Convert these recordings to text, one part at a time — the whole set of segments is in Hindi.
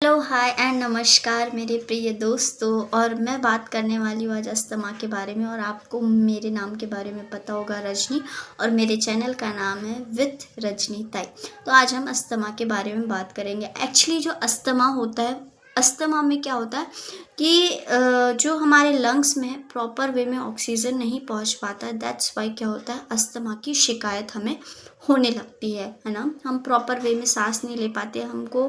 हेलो हाय एंड नमस्कार मेरे प्रिय दोस्तों। और मैं बात करने वाली हूँ आज अस्थमा के बारे में। और आपको मेरे नाम के बारे में पता होगा, रजनी, और मेरे चैनल का नाम है विथ रजनी ताई। तो आज हम अस्थमा के बारे में बात करेंगे। एक्चुअली जो अस्थमा होता है, अस्थमा में क्या होता है कि जो हमारे लंग्स में प्रॉपर वे में ऑक्सीजन नहीं पहुंच पाता है, दैट्स वाई क्या होता है, अस्थमा की शिकायत हमें होने लगती है ना। हम प्रॉपर वे में सांस नहीं ले पाते, हमको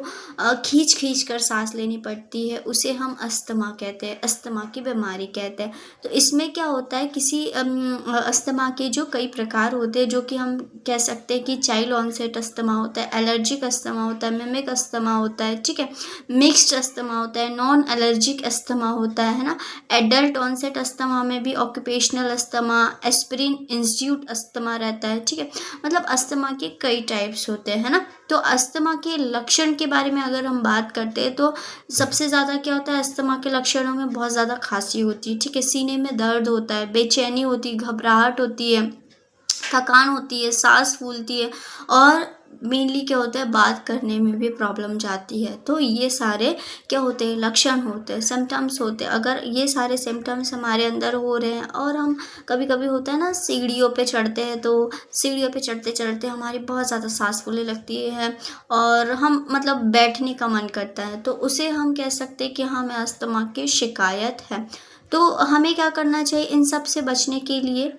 खींच खींच कर सांस लेनी पड़ती है, उसे हम अस्थमा कहते हैं, अस्थमा की बीमारी कहते हैं। तो इसमें क्या होता है, किसी अस्थमा के जो कई प्रकार होते हैं, जो कि हम कह सकते हैं कि चाइल्ड ऑनसेट अस्थमा होता है, एलर्जिक अस्थमा होता है, मिमिक अस्थमा होता है, ठीक है, मिक्स्ड अस्थमा होता है, नॉन एलर्जिक अस्थमा होता है ना। एडल्ट ऑनसेट अस्थमा में भी occupational asthma, aspirin institute asthma रहता है, ठीक है। मतलब अस्थमा के कई टाइप्स होते हैं ना। तो अस्थमा के लक्षण के बारे में अगर हम बात करते हैं तो सबसे ज़्यादा क्या होता है, अस्थमा के लक्षणों में बहुत ज़्यादा खांसी होती है, ठीक है, सीने में दर्द होता है, बेचैनी होती है, घबराहट होती है, थकान होती है, सांस फूलती है, और मेनली क्या होता है, बात करने में भी प्रॉब्लम जाती है। तो ये सारे क्या होते हैं, लक्षण होते हैं, सिम्टम्स होते हैं। अगर ये सारे सिम्टम्स हमारे अंदर हो रहे हैं, और हम कभी कभी होता है ना, सीढ़ियों पे चढ़ते हैं, तो सीढ़ियों पे चढ़ते चढ़ते हमारी बहुत ज़्यादा सांस फूलने लगती है, और हम मतलब बैठने का मन करता है, तो उसे हम कह सकते हैं कि हमें अस्थमा की शिकायत है। तो हमें क्या करना चाहिए इन सब से बचने के लिए?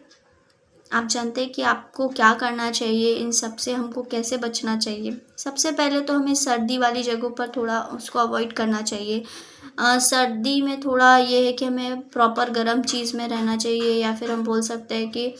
आप जानते हैं कि आपको क्या करना चाहिए, इन सब से हमको कैसे बचना चाहिए। सबसे पहले तो हमें सर्दी वाली जगहों पर थोड़ा उसको अवॉइड करना चाहिए। सर्दी में थोड़ा ये है कि हमें प्रॉपर गर्म चीज़ में रहना चाहिए, या फिर हम बोल सकते हैं कि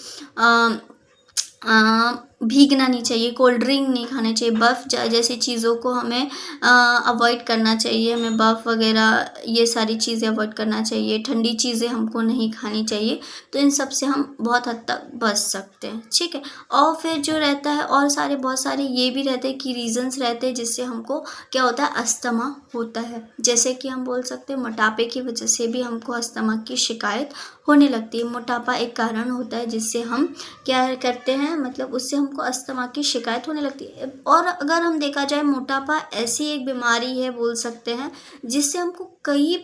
भीगना नहीं चाहिए, कोल्ड ड्रिंक नहीं खाने चाहिए, बर्फ़ जैसी चीज़ों को हमें अवॉइड करना चाहिए। हमें बर्फ़ वगैरह ये सारी चीज़ें अवॉइड करना चाहिए, ठंडी चीज़ें हमको नहीं खानी चाहिए। तो इन सब से हम बहुत हद तक बच सकते हैं, ठीक है। और फिर जो रहता है, और सारे बहुत सारे ये भी रहते हैं कि रीज़न्स रहते हैं जिससे हमको क्या होता है, अस्थमा होता है। जैसे कि हम बोल सकते हैं मोटापे की वजह से भी हमको अस्थमा की शिकायत होने लगती है। मोटापा एक कारण होता है जिससे हम क्या करते हैं, मतलब उससे हमको अस्थमा की शिकायत होने लगती है। और अगर हम देखा जाए, मोटापा ऐसी एक बीमारी है, बोल सकते हैं, जिससे हमको कई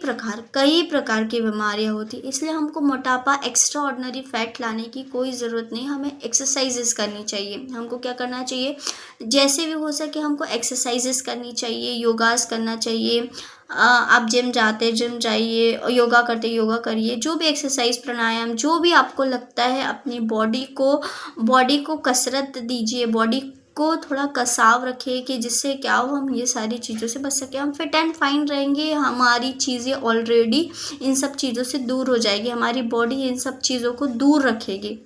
प्रकार की बीमारियां होती है। इसलिए हमको मोटापा, एक्स्ट्रा ऑर्डिनरी फैट लाने की कोई ज़रूरत नहीं, हमें एक्सरसाइजेस करनी चाहिए। हमको क्या करना चाहिए, जैसे भी हो सके हमको एक्सरसाइजेस करनी चाहिए, योगास करना चाहिए। आप जिम जाते जिम जाइए, और योगा करते योगा करिए, जो भी एक्सरसाइज प्राणायाम जो भी आपको लगता है, अपनी बॉडी को कसरत दीजिए, बॉडी को थोड़ा कसाव रखिए, कि जिससे क्या हो, हम ये सारी चीज़ों से बच सकें, हम फिट एंड फाइन रहेंगे। हमारी चीज़ें ऑलरेडी इन सब चीज़ों से दूर हो जाएगी, हमारी बॉडी इन सब चीज़ों को दूर रखेगी।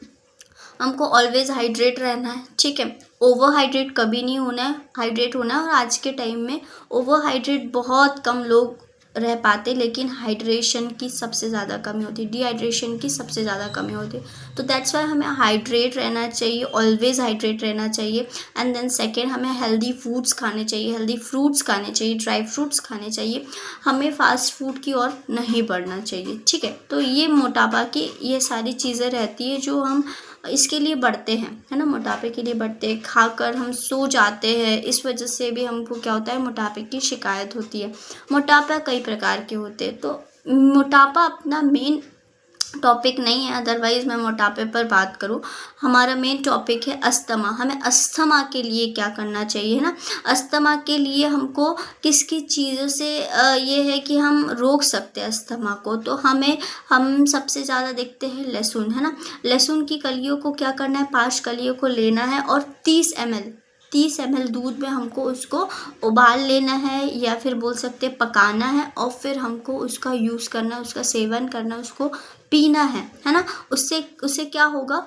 हमको ऑलवेज हाइड्रेट रहना है, ठीक है, ओवर हाइड्रेट कभी नहीं होना है, हाइड्रेट होना है। और आज के टाइम में ओवर हाइड्रेट बहुत कम लोग रह पाते, लेकिन हाइड्रेशन की सबसे ज़्यादा कमी होती है, डिहाइड्रेशन की सबसे ज़्यादा कमी होती है। तो दैट्स वाई हमें हाइड्रेट रहना चाहिए, ऑलवेज हाइड्रेट रहना चाहिए। एंड देन सेकेंड, हमें हेल्दी फूड्स खाने चाहिए, हेल्दी फ्रूट्स खाने चाहिए, ड्राई फ्रूट्स खाने चाहिए। हमें फास्ट फूड की ओर नहीं बढ़ना चाहिए, ठीक है। तो ये मोटापा की ये सारी चीज़ें रहती है जो हम इसके लिए बढ़ते हैं, है ना, मोटापे के लिए बढ़ते हैं। खाकर हम सो जाते हैं, इस वजह से भी हमको क्या होता है, मोटापे की शिकायत होती है। मोटापा कई प्रकार के होते हैं, तो मोटापा अपना मेन टॉपिक नहीं है। अदरवाइज मैं मोटापे पर बात करूँ, हमारा मेन टॉपिक है अस्थमा। हमें अस्थमा के लिए क्या करना चाहिए ना, अस्थमा के लिए हमको किस किस चीज़ों से ये है कि हम रोक सकते हैं अस्थमा को। तो हम सबसे ज़्यादा देखते हैं लहसुन, है ना। लहसुन की कलियों को क्या करना है, 5 कलियों को लेना है, और 30 ml दूध में हमको उसको उबाल लेना है, या फिर बोल सकते हैं पकाना है, और फिर हमको उसका यूज़ करना, उसका सेवन करना, उसको पीना है ना। उससे क्या होगा,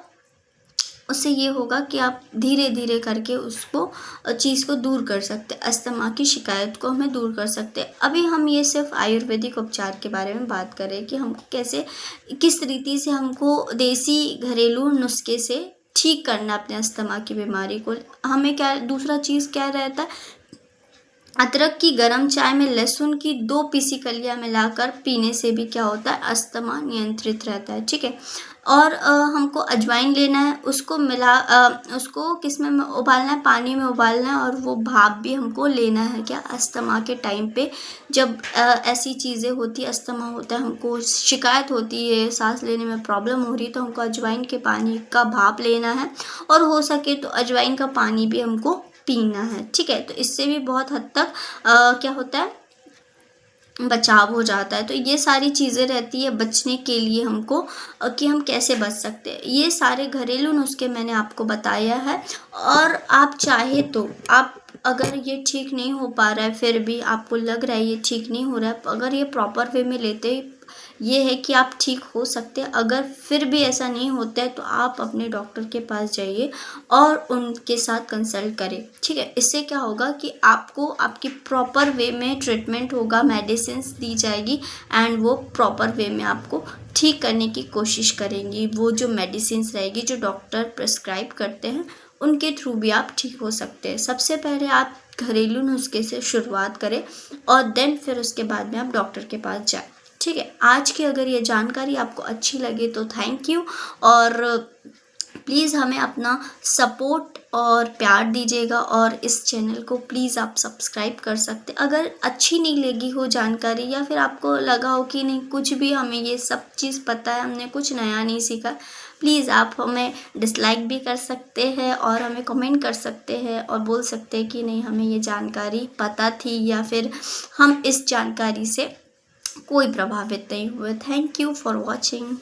उससे ये होगा कि आप धीरे धीरे करके उसको चीज़ को दूर कर सकते, अस्थमा की शिकायत को हमें दूर कर सकते। अभी हम ये सिर्फ आयुर्वेदिक उपचार के बारे में बात करें कि हमको कैसे, किस तरीके से हमको देसी घरेलू नुस्खे से ठीक करना अपने अस्थमा की बीमारी को। हमें क्या, दूसरा चीज़ क्या रहता है, अदरक की गर्म चाय में लहसुन की 2 पीसी कलियां मिलाकर पीने से भी क्या होता है, अस्थमा नियंत्रित रहता है, ठीक है। और हमको अजवाइन लेना है, उसको उसको किस में उबालना है, पानी में उबालना है, और वो भाप भी हमको लेना है। क्या, अस्थमा के टाइम पे जब ऐसी चीज़ें होती, अस्थमा होता है, हमको शिकायत होती है, सांस लेने में प्रॉब्लम हो रही है, तो हमको अजवाइन के पानी का भाप लेना है, और हो सके तो अजवाइन का पानी भी हमको पीना है। ठीक है, तो इससे भी बहुत हद तक क्या होता है, बचाव हो जाता है। तो ये सारी चीज़ें रहती है बचने के लिए हमको, कि हम कैसे बच सकते हैं। ये सारे घरेलू नुस्खे मैंने आपको बताया है, और आप चाहे तो आप, अगर ये ठीक नहीं हो पा रहा है, फिर भी आपको लग रहा है ये ठीक नहीं हो रहा है, अगर ये प्रॉपर वे में लेते, ये है कि आप ठीक हो सकते हैं। अगर फिर भी ऐसा नहीं होता है तो आप अपने डॉक्टर के पास जाइए और उनके साथ कंसल्ट करें। ठीक है, इससे क्या होगा कि आपको आपकी प्रॉपर वे में ट्रीटमेंट होगा, मेडिसिन्स दी जाएगी, एंड वो प्रॉपर वे में आपको ठीक करने की कोशिश करेंगी। वो जो मेडिसिन्स रहेगी जो डॉक्टर प्रिस्क्राइब करते हैं, उनके थ्रू भी आप ठीक हो सकते हैं। सबसे पहले आप घरेलू नुस्खे से शुरुआत करें, और देन फिर उसके बाद में आप डॉक्टर के पास जाएं। ठीक है, आज की अगर ये जानकारी आपको अच्छी लगे तो थैंक यू, और प्लीज़ हमें अपना सपोर्ट और प्यार दीजिएगा, और इस चैनल को प्लीज़ आप सब्सक्राइब कर सकते। अगर अच्छी नहीं लगी हो जानकारी, या फिर आपको लगा हो कि नहीं, कुछ भी हमें ये सब चीज़ पता है, हमने कुछ नया नहीं सीखा, प्लीज़ आप हमें डिसलाइक भी कर सकते हैं, और हमें कमेंट कर सकते हैं, और बोल सकते हैं कि नहीं, हमें ये जानकारी पता थी, या फिर हम इस जानकारी से कोई प्रभावित नहीं हुए। Thank you for watching.